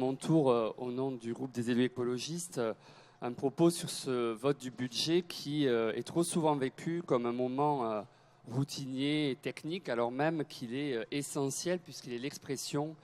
Mon tour, au nom du groupe des élus écologistes, un propos sur ce vote du budget qui est trop souvent vécu comme un moment routinier et technique, alors même qu'il est essentiel puisqu'il est l'expression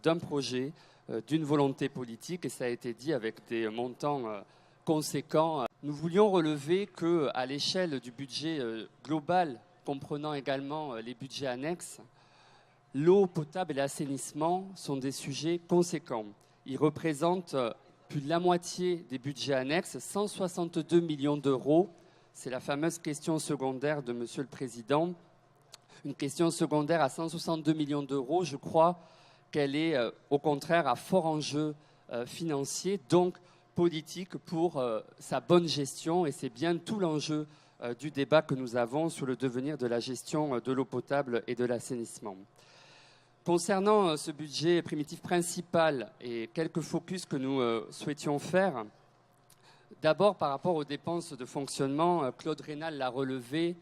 d'un projet, d'une volonté politique, et ça a été dit avec des montants conséquents. Nous voulions relever qu'à l'échelle du budget global, comprenant également les budgets annexes, l'eau potable et l'assainissement sont des sujets conséquents. Ils représentent plus de la moitié des budgets annexes, 162 millions d'euros. C'est la fameuse question secondaire de Monsieur le Président. Une question secondaire à 162 millions d'euros, je crois qu'elle est au contraire à fort enjeu financier, donc politique pour sa bonne gestion. Et c'est bien tout l'enjeu du débat que nous avons sur le devenir de la gestion de l'eau potable et de l'assainissement. Concernant ce budget primitif principal et quelques focus que nous souhaitions faire, d'abord par rapport aux dépenses de fonctionnement, Claude Raynal l'a relevé,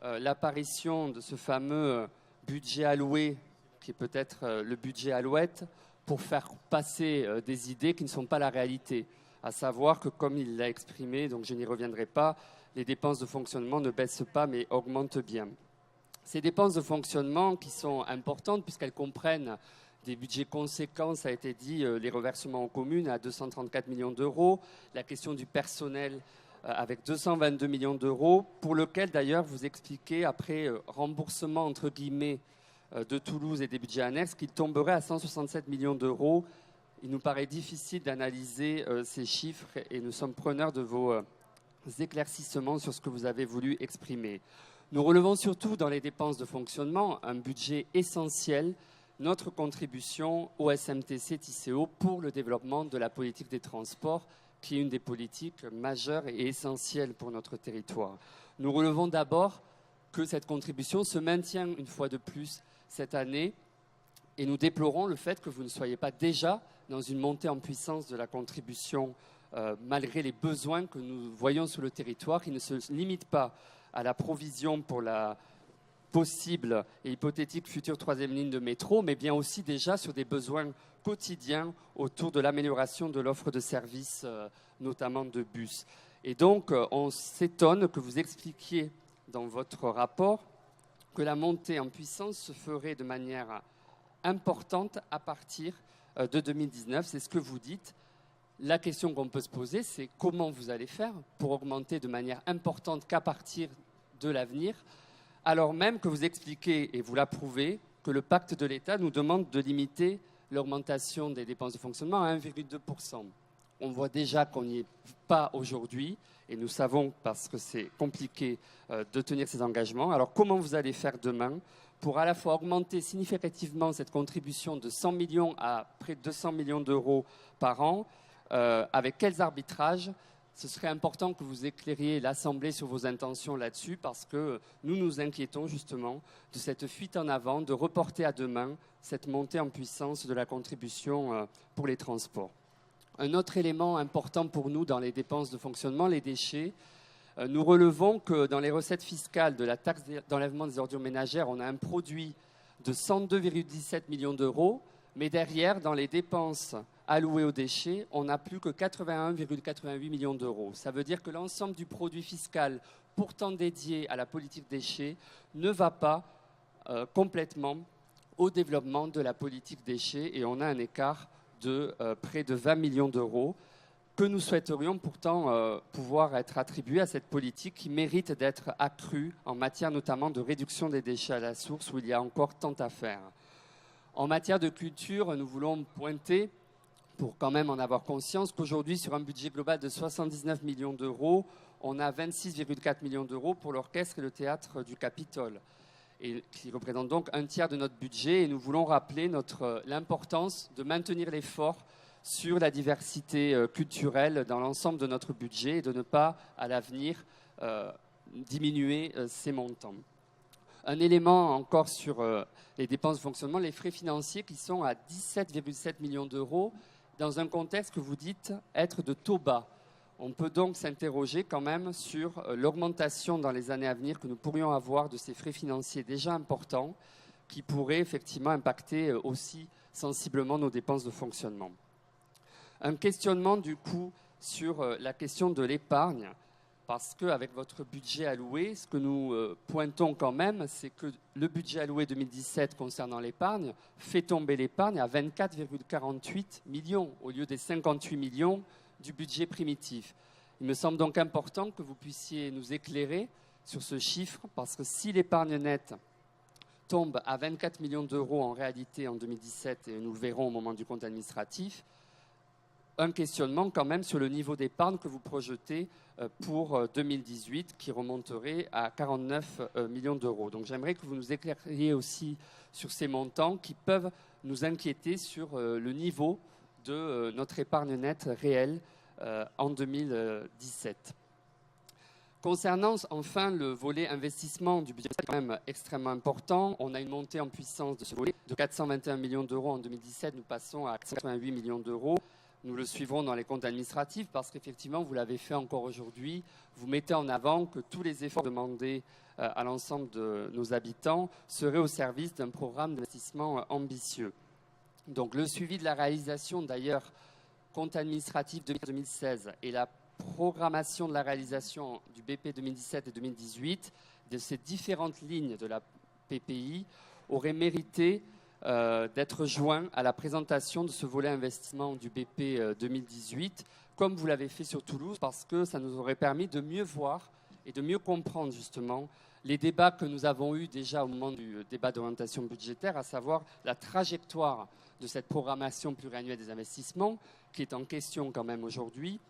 l'apparition de ce fameux budget alloué, qui est peut-être le budget Alouette, pour faire passer des idées qui ne sont pas la réalité, à savoir que, comme il l'a exprimé, donc je n'y reviendrai pas, les dépenses de fonctionnement ne baissent pas mais augmentent bien. Ces dépenses de fonctionnement qui sont importantes puisqu'elles comprennent des budgets conséquents, ça a été dit, les reversements aux communes à 234 millions d'euros, la question du personnel avec 222 millions d'euros, pour lequel d'ailleurs vous expliquez, après remboursement entre guillemets de Toulouse et des budgets annexes, qu'il tomberait à 167 millions d'euros. Il nous paraît difficile d'analyser ces chiffres et nous sommes preneurs de vos éclaircissements sur ce que vous avez voulu exprimer. Nous relevons surtout dans les dépenses de fonctionnement un budget essentiel, notre contribution au SMTC-TICO pour le développement de la politique des transports, qui est une des politiques majeures et essentielles pour notre territoire. Nous relevons d'abord que cette contribution se maintient une fois de plus cette année et nous déplorons le fait que vous ne soyez pas déjà dans une montée en puissance de la contribution malgré les besoins que nous voyons sur le territoire, qui ne se limitent pas à la provision pour la possible et hypothétique future troisième ligne de métro, mais bien aussi déjà sur des besoins quotidiens autour de l'amélioration de l'offre de services, notamment de bus. Et donc, on s'étonne que vous expliquiez dans votre rapport que la montée en puissance se ferait de manière importante à partir de 2019. C'est ce que vous dites. La question qu'on peut se poser, c'est comment vous allez faire pour augmenter de manière importante qu'à partir de l'avenir, alors même que vous expliquez, et vous l'approuvez, que le pacte de l'État nous demande de limiter l'augmentation des dépenses de fonctionnement à 1,2%. On voit déjà qu'on n'y est pas aujourd'hui, et nous savons, parce que c'est compliqué de tenir ces engagements. Alors comment vous allez faire demain pour à la fois augmenter significativement cette contribution de 100 millions à près de 200 millions d'euros par an, avec quels arbitrages? Ce serait important que vous éclairiez l'Assemblée sur vos intentions là-dessus, parce que nous nous inquiétons justement de cette fuite en avant, de reporter à demain cette montée en puissance de la contribution pour les transports. Un autre élément important pour nous dans les dépenses de fonctionnement, les déchets. Nous relevons que dans les recettes fiscales de la taxe d'enlèvement des ordures ménagères, on a un produit de 102,17 millions d'euros, mais derrière, dans les dépenses allouées aux déchets, on n'a plus que 81,88 millions d'euros. Ça veut dire que l'ensemble du produit fiscal pourtant dédié à la politique déchets ne va pas complètement au développement de la politique déchets et on a un écart de près de 20 millions d'euros que nous souhaiterions pourtant pouvoir être attribués à cette politique qui mérite d'être accrue en matière notamment de réduction des déchets à la source où il y a encore tant à faire. En matière de culture, nous voulons pointer, pour quand même en avoir conscience, qu'aujourd'hui, sur un budget global de 79 millions d'euros, on a 26,4 millions d'euros pour l'orchestre et le théâtre du Capitole, et qui représente donc un tiers de notre budget. Et nous voulons rappeler l'importance de maintenir l'effort sur la diversité culturelle dans l'ensemble de notre budget et de ne pas, à l'avenir, diminuer ces montants. Un élément encore sur les dépenses de fonctionnement, les frais financiers qui sont à 17,7 millions d'euros dans un contexte que vous dites être de taux bas. On peut donc s'interroger quand même sur l'augmentation dans les années à venir que nous pourrions avoir de ces frais financiers déjà importants qui pourraient effectivement impacter aussi sensiblement nos dépenses de fonctionnement. Un questionnement du coup sur la question de l'épargne, parce qu'avec votre budget alloué, ce que nous pointons quand même, c'est que le budget alloué 2017 concernant l'épargne fait tomber l'épargne à 24,48 millions au lieu des 58 millions du budget primitif. Il me semble donc important que vous puissiez nous éclairer sur ce chiffre, parce que si l'épargne nette tombe à 24 millions d'euros en réalité en 2017, et nous le verrons au moment du compte administratif, un questionnement quand même sur le niveau d'épargne que vous projetez pour 2018, qui remonterait à 49 millions d'euros. Donc j'aimerais que vous nous éclairiez aussi sur ces montants qui peuvent nous inquiéter sur le niveau de notre épargne nette réelle en 2017. Concernant enfin le volet investissement du budget, c'est quand même extrêmement important. On a une montée en puissance de ce volet de 421 millions d'euros en 2017. Nous passons à 488 millions d'euros. Nous le suivrons dans les comptes administratifs parce qu'effectivement, vous l'avez fait encore aujourd'hui. Vous mettez en avant que tous les efforts demandés à l'ensemble de nos habitants seraient au service d'un programme d'investissement ambitieux. Donc le suivi de la réalisation, d'ailleurs, compte administratif 2016 et la programmation de la réalisation du BP 2017 et 2018 de ces différentes lignes de la PPI auraient mérité d'être joints à la présentation de ce volet investissement du BP 2018, comme vous l'avez fait sur Toulouse, parce que ça nous aurait permis de mieux voir et de mieux comprendre justement les débats que nous avons eus déjà au moment du débat d'orientation budgétaire, à savoir la trajectoire de cette programmation pluriannuelle des investissements, qui est en question quand même aujourd'hui,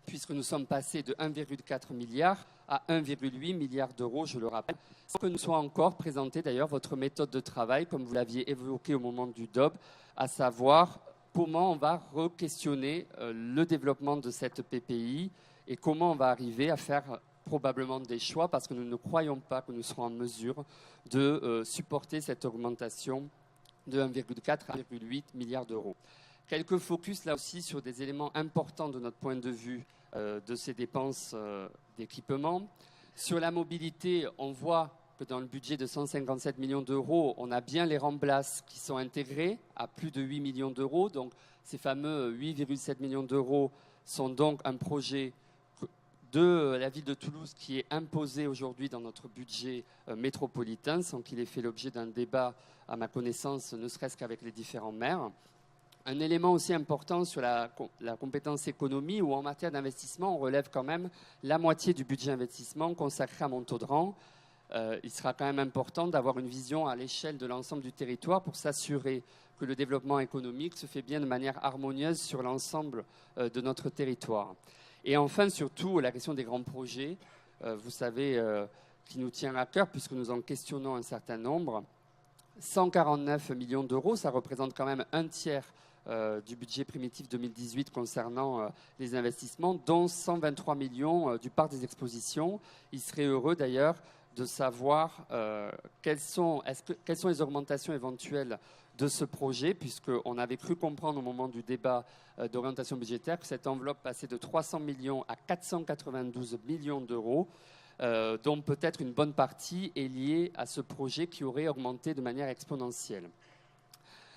puisque nous sommes passés de 1,4 milliard à 1,8 milliard d'euros, je le rappelle, sans que nous soit encore présenté d'ailleurs votre méthode de travail, comme vous l'aviez évoqué au moment du DOB, à savoir comment on va re-questionner le développement de cette PPI et comment on va arriver à faire probablement des choix, parce que nous ne croyons pas que nous serons en mesure de supporter cette augmentation de 1,4 à 1,8 milliard d'euros. Quelques focus là aussi sur des éléments importants de notre point de vue de ces dépenses d'équipement. Sur la mobilité, on voit que dans le budget de 157 millions d'euros, on a bien les remplaces qui sont intégrés à plus de 8 millions d'euros. Donc ces fameux 8,7 millions d'euros sont donc un projet de la ville de Toulouse qui est imposé aujourd'hui dans notre budget métropolitain, sans qu'il ait fait l'objet d'un débat, à ma connaissance, ne serait-ce qu'avec les différents maires. Un élément aussi important sur la compétence économie, où en matière d'investissement, on relève quand même la moitié du budget investissement consacré à Montaudran. Il sera quand même important d'avoir une vision à l'échelle de l'ensemble du territoire pour s'assurer que le développement économique se fait bien de manière harmonieuse sur l'ensemble de notre territoire. Et enfin, surtout, la question des grands projets, vous savez, qui nous tient à cœur puisque nous en questionnons un certain nombre. 149 millions d'euros, ça représente quand même un tiers du budget primitif 2018 concernant les investissements, dont 123 millions du parc des expositions. Il serait heureux d'ailleurs de savoir quelles sont les augmentations éventuelles de ce projet, puisqu'on avait cru comprendre au moment du débat d'orientation budgétaire que cette enveloppe passait de 300 millions à 492 millions d'euros, dont peut-être une bonne partie est liée à ce projet qui aurait augmenté de manière exponentielle.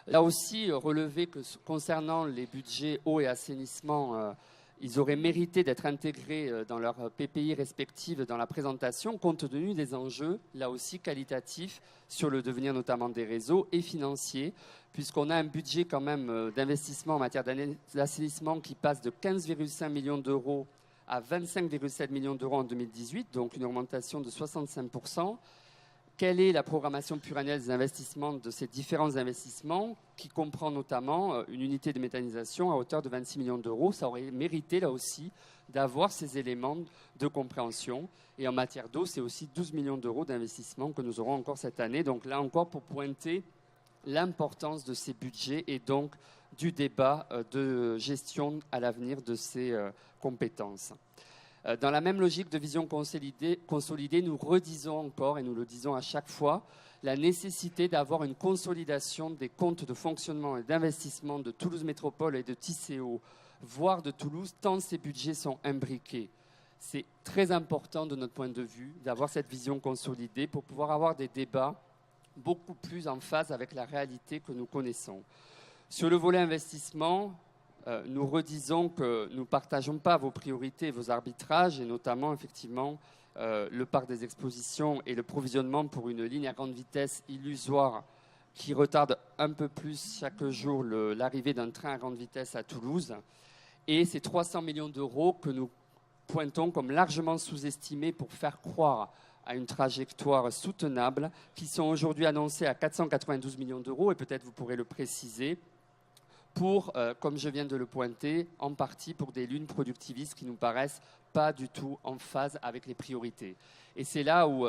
Là aussi, relever que concernant les budgets eau et assainissement, ils auraient mérité d'être intégrés dans leurs PPI respectives dans la présentation, compte tenu des enjeux, là aussi qualitatifs, sur le devenir notamment des réseaux et financiers, puisqu'on a un budget quand même d'investissement en matière d'assainissement qui passe de 15,5 millions d'euros à 25,7 millions d'euros en 2018, donc une augmentation de 65%. Quelle est la programmation pluriannuelle des investissements de ces différents investissements, qui comprend notamment une unité de méthanisation à hauteur de 26 millions d'euros? Ça aurait mérité, là aussi, d'avoir ces éléments de compréhension. Et en matière d'eau, c'est aussi 12 millions d'euros d'investissement que nous aurons encore cette année. Donc là encore, pour pointer l'importance de ces budgets et donc du débat de gestion à l'avenir de ces compétences. Dans la même logique de vision consolidée, nous redisons encore, et nous le disons à chaque fois, la nécessité d'avoir une consolidation des comptes de fonctionnement et d'investissement de Toulouse Métropole et de Tisséo, voire de Toulouse, tant ces budgets sont imbriqués. C'est très important de notre point de vue d'avoir cette vision consolidée pour pouvoir avoir des débats beaucoup plus en phase avec la réalité que nous connaissons. Sur le volet investissement, nous redisons que nous ne partageons pas vos priorités, vos arbitrages, et notamment, effectivement, le parc des expositions et le provisionnement pour une ligne à grande vitesse illusoire qui retarde un peu plus chaque jour l'arrivée d'un train à grande vitesse à Toulouse. Et ces 300 millions d'euros que nous pointons comme largement sous-estimés pour faire croire à une trajectoire soutenable, qui sont aujourd'hui annoncés à 492 millions d'euros, et peut-être vous pourrez le préciser, pour, comme je viens de le pointer, en partie pour des lunes productivistes qui nous paraissent pas du tout en phase avec les priorités. Et c'est là où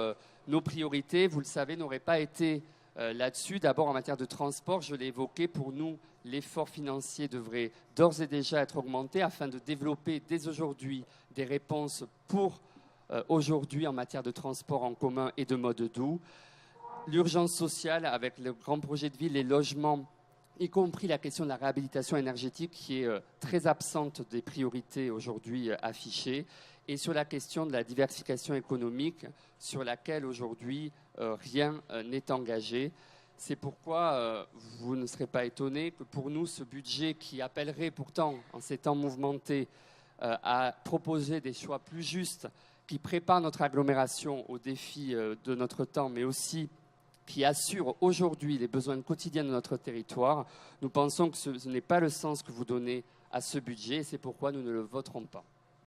nos priorités, vous le savez, n'auraient pas été là-dessus. D'abord, en matière de transport, je l'ai évoqué, pour nous, l'effort financier devrait d'ores et déjà être augmenté afin de développer dès aujourd'hui des réponses pour aujourd'hui en matière de transport en commun et de mode doux. L'urgence sociale avec le grand projet de ville, les logements, y compris la question de la réhabilitation énergétique qui est très absente des priorités aujourd'hui affichées, et sur la question de la diversification économique sur laquelle aujourd'hui rien n'est engagé. C'est pourquoi vous ne serez pas étonnés que pour nous, ce budget qui appellerait pourtant, en ces temps mouvementés, à proposer des choix plus justes, qui préparent notre agglomération aux défis de notre temps, mais aussi qui assure aujourd'hui les besoins quotidiens de notre territoire, nous pensons que ce n'est pas le sens que vous donnez à ce budget, et c'est pourquoi nous ne le voterons pas.